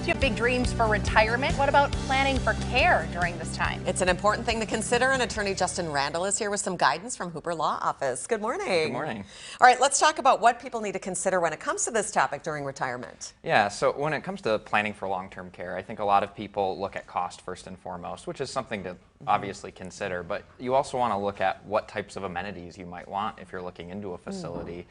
you have big dreams for retirement. What about planning for care during this time? It's an important thing to consider, and attorney Justin Randall is here with some guidance from Hooper Law Office. Good morning. Good morning. All right, let's talk about what people need to consider when it comes to this topic during retirement. Yeah, so when it comes to planning for long-term care, I think a lot of people look at cost first and foremost, which is something to obviously consider, but you also want to look at what types of amenities you might want if you're looking into a facility.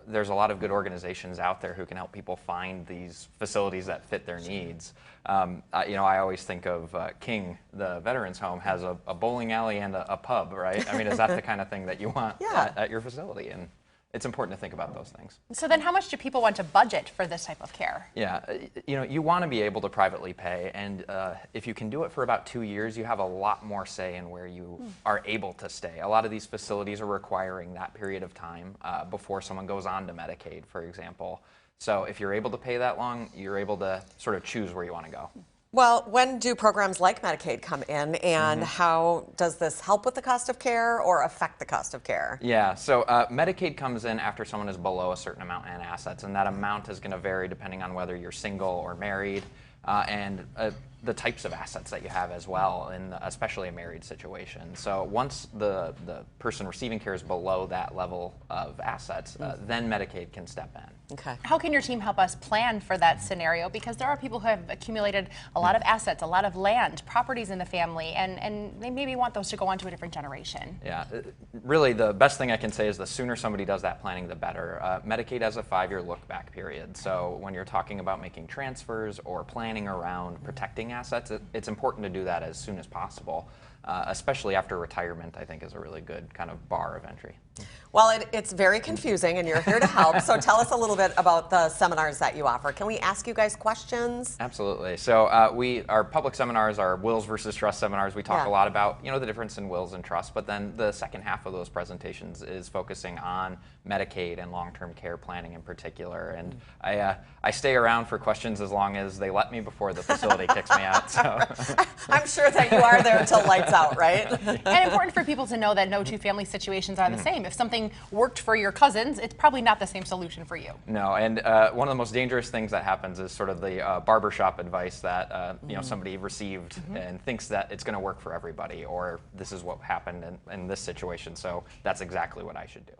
There's a lot of good organizations out there who can help people find these facilities that fit their needs. I always think of King, the Veterans Home, has a bowling alley and a pub, right? I mean, is that the kind of thing that you want at your facility? And it's important to think about those things. So then how much do people want to budget for this type of care? Yeah, you want to be able to privately pay, and if you can do it for about 2 years, you have a lot more say in where you are able to stay. A lot of these facilities are requiring that period of time before someone goes on to Medicaid, for example. So if you're able to pay that long, you're able to sort of choose where you want to go. Well, when do programs like Medicaid come in, and how does this help with the cost of care or affect the cost of care? Yeah, so Medicaid comes in after someone is below a certain amount in assets, and that amount is going to vary depending on whether you're single or married, and the types of assets that you have as well, especially a married situation. So once the person receiving care is below that level of assets, then Medicaid can step in. Okay. How can your team help us plan for that scenario? Because there are people who have accumulated a lot of assets, a lot of land, properties in the family, and they maybe want those to go on to a different generation. Yeah, really the best thing I can say is the sooner somebody does that planning, the better. Medicaid has a 5-year look-back period, so when you're talking about making transfers or planning around protecting assets, it's important to do that as soon as possible, especially after retirement. I think is a really good kind of bar of entry. Well, it's very confusing, and you're here to help. So tell us a little bit about the seminars that you offer. Can we ask you guys questions? Absolutely. So our public seminars are wills versus trust seminars. We talk a lot about the difference in wills and trusts, but then the second half of those presentations is focusing on Medicaid and long-term care planning in particular. And I stay around for questions as long as they let me before the facility kicks me out. So I'm sure that you are there until lights out, right? And important for people to know that no two family situations are the same. If something worked for your cousins, it's probably not the same solution for you. No, and one of the most dangerous things that happens is sort of the barbershop advice that somebody received and thinks that it's going to work for everybody, or this is what happened in this situation, so that's exactly what I should do.